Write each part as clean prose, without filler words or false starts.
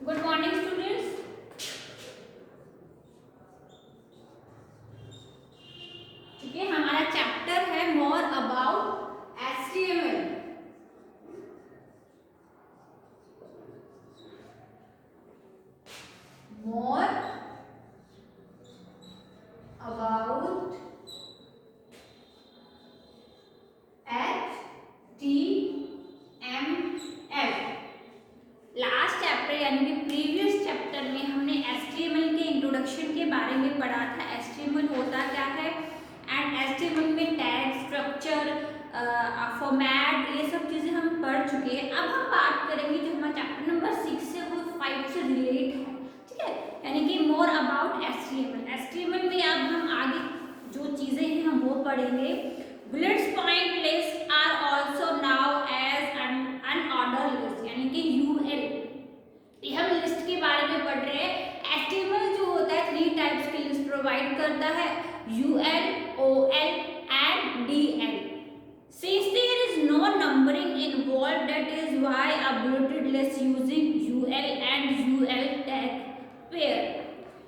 Good morning students. ठीक है, हमारा चैप्टर है more about HTML। More about HTML। Last chapter यानी कि प्रीवियस चैप्टर में हमने HTML के इंट्रोडक्शन के बारे में पढ़ा था। HTML होता क्या है एंड HTML में टैग, स्ट्रक्चर, फॉर्मेट, ये सब चीजें हम पढ़ चुके हैं। अब हम बात करेंगे जो हमारा चैप्टर नंबर 6 से वो 5 से रिलेट है। ठीक है, यानी कि मोर अबाउट HTML में अब हम आगे जो चीजें हैं हम वो पढ़ेंगे। Bullets point list are also now as unordered list, यानी कि UL। हम लिस्ट के बारे में पढ़ रहे हैं। HTML जो होता है 3 टाइप्स की लिस्ट प्रोवाइड करता है, UL, OL and DL। Since there is no numbering involved, that is why a bulleted list using UL and UL tag pair.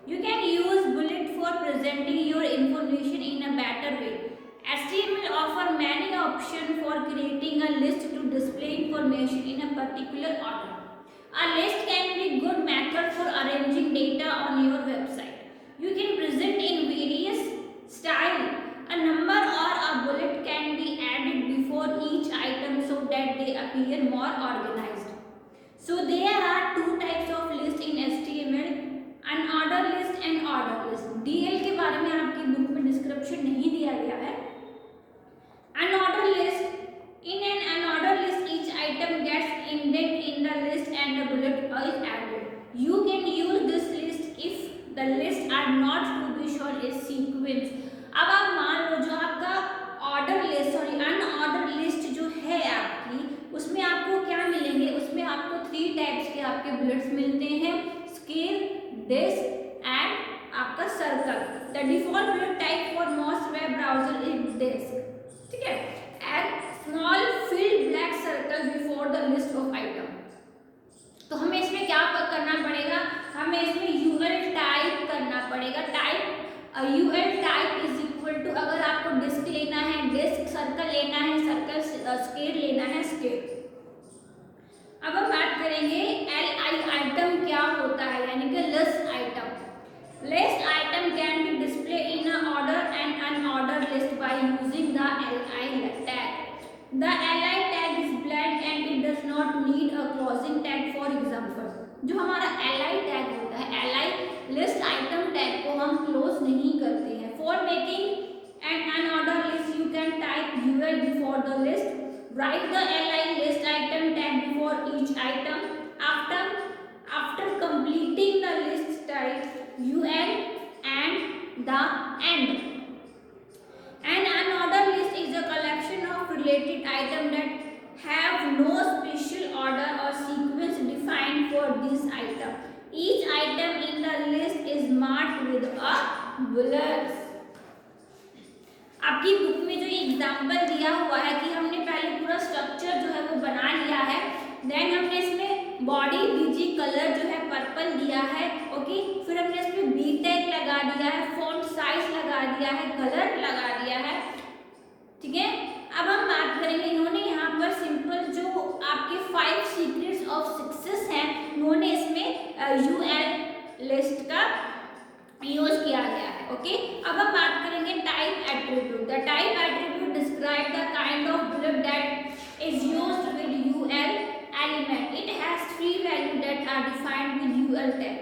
You can use bullet for presenting your information in a better way. HTML offer many options for creating a list to display information in a particular order. A list can be a good method for arranging data on your website. You can present in various styles. A number or a bullet can be added before each item so that they appear more organized. So there are 2 types of list in HTML, unordered list and ordered list. DL के बारे में आपकी book में description नहीं दिया गया है। Unordered list, in an unordered list each item gets indented in the list and the bullet is added. You can use this list if the lists are not to be shown as sequence. अब आप मान लो जो आपका unordered list जो है आपकी, उसमें आपको क्या मिलेंगे? उसमें आपको 3 टाइप्स के आपके बुलेट्स मिलते हैं, स्क्वायर, डिस्क एंड आपका circle. The default bullet type for most web browser is disc. ठीक है, and small filled black circle before the list of item. तो हमें इसमें क्या करना पड़ेगा? हमें इसमें UL टाइप करना पड़ेगा। UL टाइप इज इक्वल टू, अगर आपको डिस्क लेना है डिस्क, सर्कल लेना है सर्कल, स्क्वायर लेना है स्क्वायर। अब हम बात करेंगे LI आइटम क्या होता है, यानी कि list item. List item can be displayed in an order and unordered list by using the LI tag. The LI tag is blank and it does not need a closing tag. For example, जो हमारा LI tag होता है, LI list item tag को हम close नहीं करते हैं। For making an unordered list, you can type UL before the list. Write the LI list item tag before each item. After completing the list, type UL and the end. An unordered list is a collection of related items that have no special order or sequence defined for this item. Each item in the list is marked with a bullet. आपकी book में जो example दिया हुआ है कि हमने पहले पूरा स्ट्रक्चर जो है वो बना लिया है, देन हमने इसमें बॉडी BG कलर जो है पर्पल दिया है, ओके। फिर हमने इसमें B टैग लगा दिया है, फॉन्ट साइज लगा दिया है, कलर लगा दिया है। ठीक है, अब हम बात करेंगे, इन्होंने यहाँ पर सिंपल जो आपके 5 सीक्रेट्स ऑफ सक्सेस हैं, उन्होंने इसमें UL लिस्ट का यूज किया गया है, ओके। अब हम बात करेंगे type attribute. The type attribute describe the kind of bullet that is used with UL element. It has 3 values that are defined with UL tag.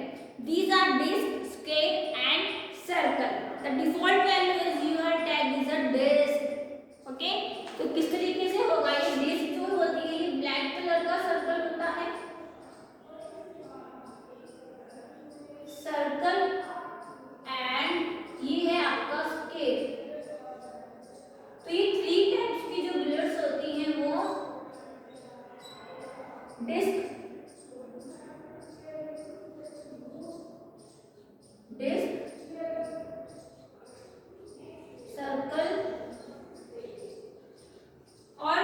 These are disk, square and circle. The default value is UL tag is a disk. Okay? तो किस तरीके से होगा ये? Disc जो होती है ये ब्लैक कलर का सर्कल होता है, सर्कल, एंड ये है आपका स्क्वायर। तो ये 3 टाइप्स की जो बुलेट्स होती हैं वो डिस्क, सर्कल और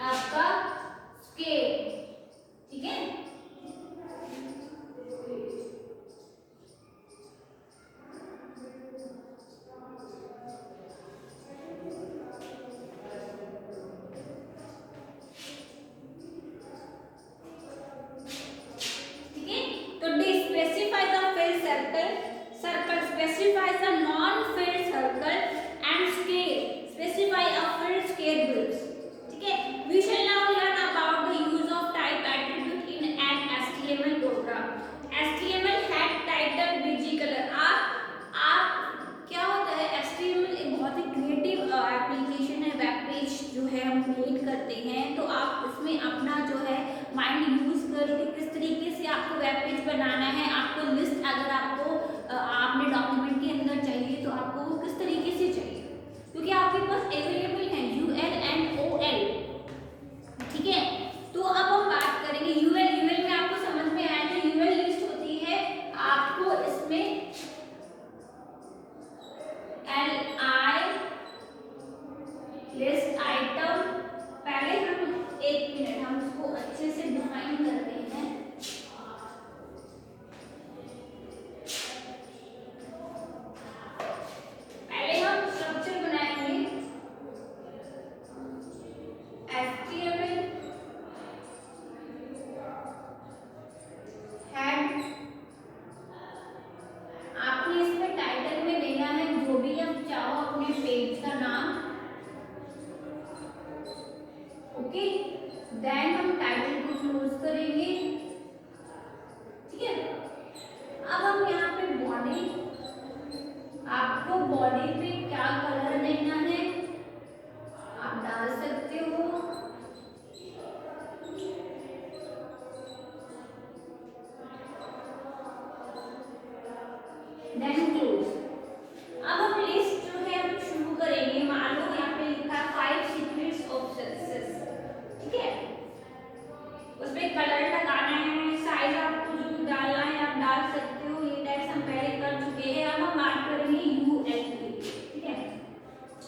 आपका स्क्वायर। ठीक है,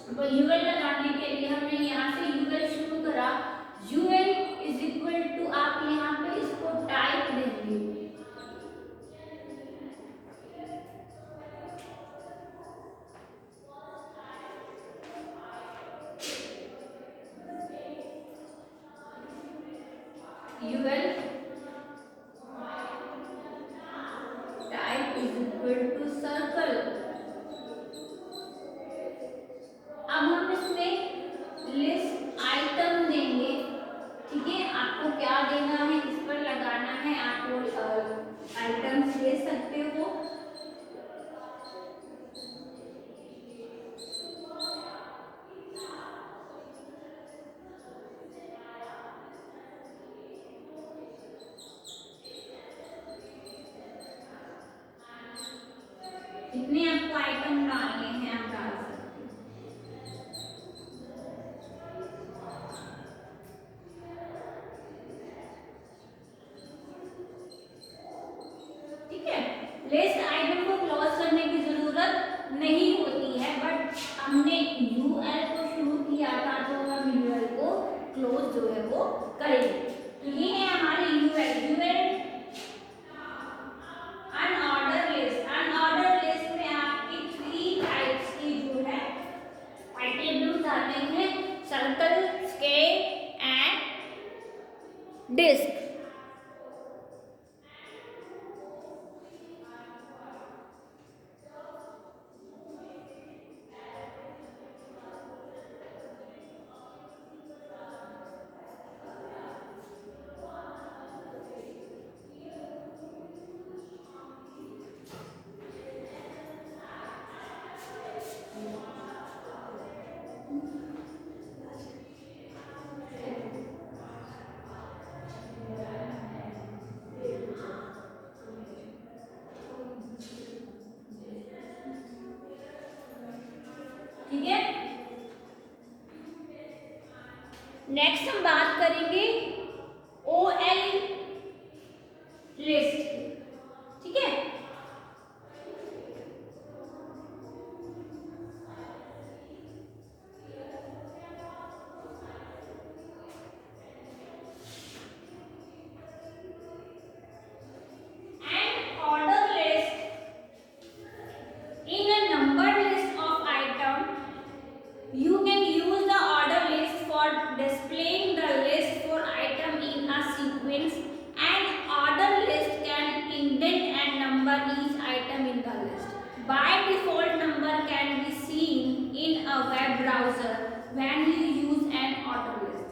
यूएल लगाने के लिए हमने यहाँ से यूएल शुरू करा। यूएल इज इक्वल टू, आप यहाँ पे इसको टाइप देंगे, UL type is equal to circle. अब हम इसमें लिस्ट आइटम देंगे, ठीक है। आपको क्या देना है, इस पर लगाना है, आप आइटम्स ले सकते हो। कितने आपको आइटम डालने हैं आप डाल सकते हो। ठीक है, लिस्ट आइटम को क्लोज करने की जरूरत नहीं होती है, बट हमने यूएल को शुरू किया था तो हम यूएल को क्लोज जो है वो करेंगे। तो ये है हमारे UL. UL unordered list, unordered list में आपकी 3 टाइप्स की जो है आइटम्स आते हैं, सर्कल, स्क्वायर एंड डिस्क। ठीक है, नेक्स्ट हम बात करेंगे ओएल लिस्ट, ठीक है। And order list in a numbered list of item, you can use the order list for displaying the list for item in a sequence, and order list can indent and number each item in the list. By default, number can be seen in a web browser when you use an order list.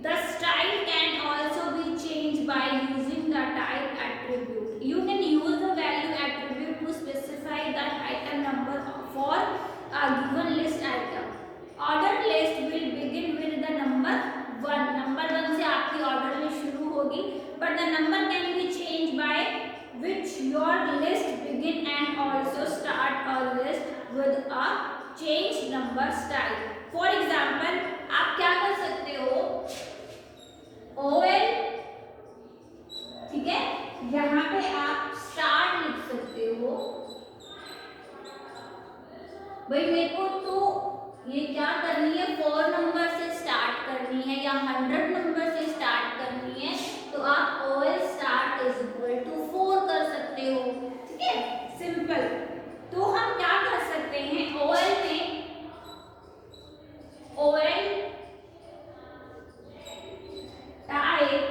The style can also be changed by using the type attribute. You can use the value attribute to specify the item number for a given list item. Order list will begin with the number 1. Number 1 से आपकी order list शुरू होगी, but the number can be changed by which your list begin and also start a list with a change number style. For example, आप क्या कर सकते हो, OL, ठीक है, यहाँ पे आप स्टार्ट लिख सकते हो। भाई मेरे को तो ये क्या करनी है, 4 नंबर से स्टार्ट करनी है या 100 नंबर से स्टार्ट करनी है, तो आप OL start is equal to 4 कर सकते हो, ठीक है, सिंपल। तो हम क्या कर सकते हैं, OL में OL टाइप,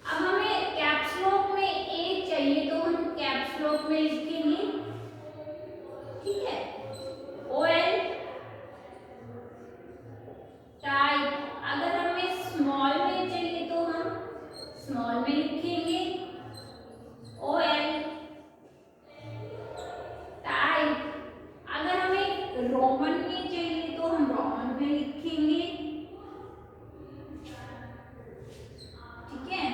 अब हमें कैप्स लॉक में एक चाहिए तो हम कैप्स लॉक में लिखेंगे, ठीक है। OL टाइप, अगर हमें स्मॉल में चाहिए तो हम स्मॉल में लिखेंगे। OL टाइप, अगर हमें रोमन में चाहिए तो हम रोमन में लिखेंगे, ठीक है।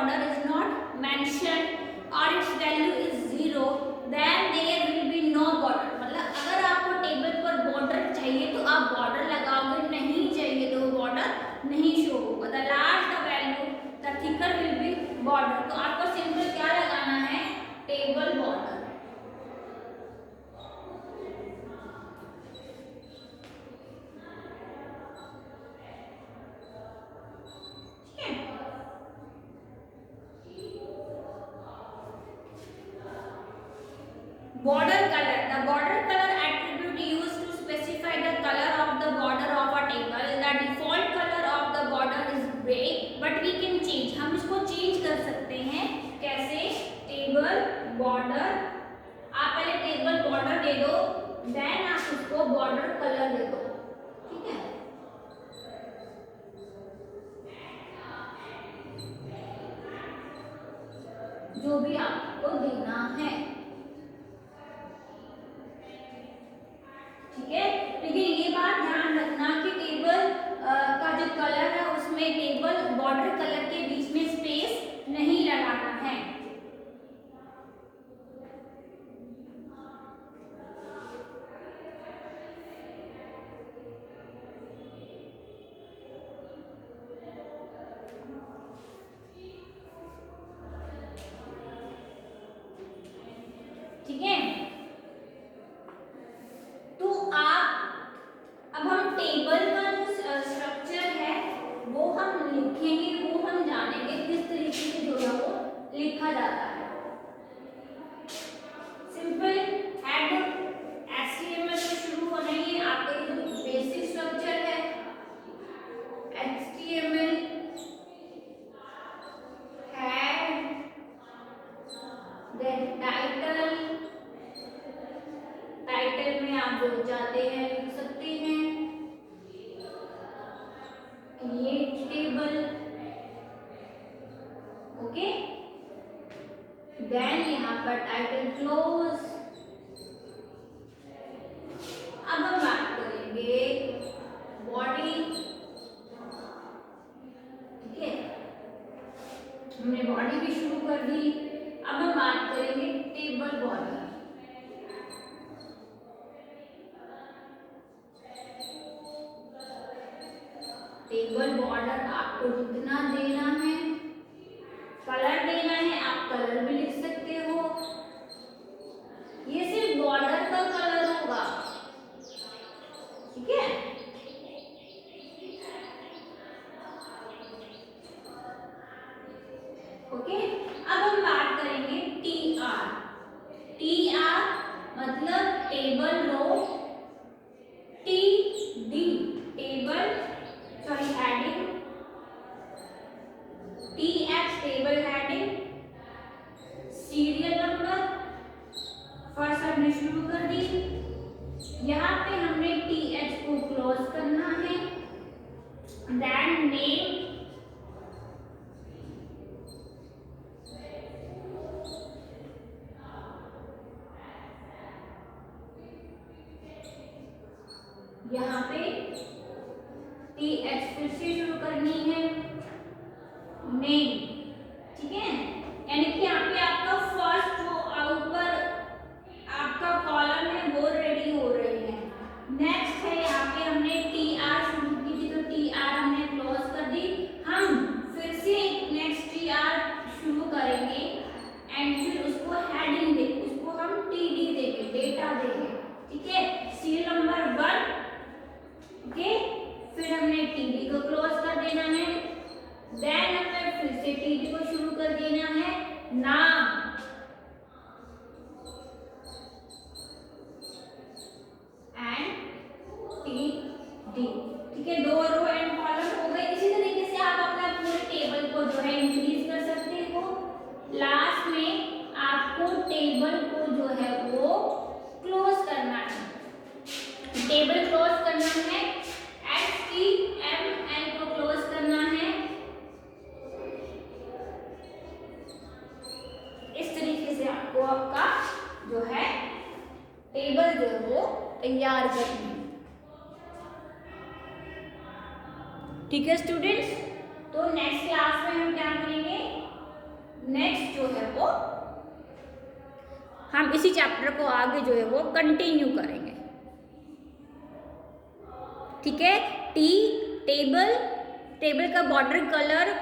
border is not mentioned or its value is 0, then there will be no border. मतलब अगर आपको टेबल पर बॉर्डर चाहिए तो आप बॉर्डर लगाओगे, नहीं चाहिए तो वो बॉर्डर नहीं शो होगा. The large the value the thicker will be border. तो आपको सिंपल क्या लगाना है, table border. Border color. The border color attribute used to specify the color of the border of a table. The default color of the border is gray, but we can change. हम इसको change कर सकते हैं. कैसे? Table border. आप पहले table border दे दो, then आप उसको border color दे दो. ठीक है? जो भी आपको देना है. ठीक है, लेकिन ये बात ध्यान रखना कि टेबल का जो कलर है उसमें टेबल बॉर्डर कलर के बीच में स्पेस नहीं लगाना है. ठीक है, टेबल का जो स्ट्रक्चर है वो हम लिखेंगे, वो हम जानेंगे किस तरीके से जो है वो लिखा जाता है. सिंपल हेड HTML से शुरू होना ही आपका जो बेसिक स्ट्रक्चर है. HTML हेड, देन टाइटल में आप जो चाहते हैं लिख सकते हैं. Create table. ओके, देन यहाँ पर टाइटल क्लोज. अब हम बात करेंगे बॉडी. ठीक है, हमने बॉडी भी शुरू कर दी. अब हम बात करेंगे टेबल बॉडी. टेबल बॉर्डर आपको जितना देना है, कलर देना है, आप कलर भी लिख सकते हो. ये सिर्फ बॉर्डर का कलर होगा. ठीक है, ओके. अब हम बात करेंगे TR. TR मतलब table row. TD table heading. TH table heading. Serial number first हमने शुरू कर दी. यहाँ पे हमने TH को क्लोज करना है. Then name. यहाँ पे TH फिर से शुरू करनी है. नेम. ठीक है, यानी कि यहाँ पे आपका फर्स्ट जो ऊपर आपका कॉलम है वो रेडी हो रही है. नेक्स्ट है यहाँ पे हमने TR शुरू की थी तो TR हमने क्लोज कर दी. हम फिर से नेक्स्ट TR शुरू करेंगे एंड फिर उसको हेडिंग दे, उसको हम TD देंगे, डेटा देंगे. ठीक है, सीरियल नंबर 1. ओके, फिर हमने TD को क्लोज कर देना है. देन हमें फिर से TD को शुरू कर देना है. नाम एंड TD. ठीक है, 2 रो एंड कॉलम हो गए. इसी तरीके से आप अपना पूरे टेबल को जो है इंक्रीज कर सकते हो. लास्ट में आपको टेबल को जो है वो क्लोज करना है. टेबल क्लोज करना है. HTML को क्लोज करना है. इस तरीके से आपको आपका जो है टेबल जो है वो तैयार करनी है. ठीक है स्टूडेंट्स, तो नेक्स्ट क्लास में हम क्या करेंगे, नेक्स्ट जो है वो हम इसी चैप्टर को आगे जो है वो कंटिन्यू करेंगे। ठीक है, टेबल, टेबल का बॉर्डर कलर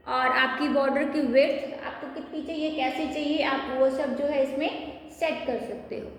और आपकी बॉर्डर की विड्थ आपको कितनी चाहिए, कैसे चाहिए, आप वो सब जो है इसमें सेट कर सकते हो।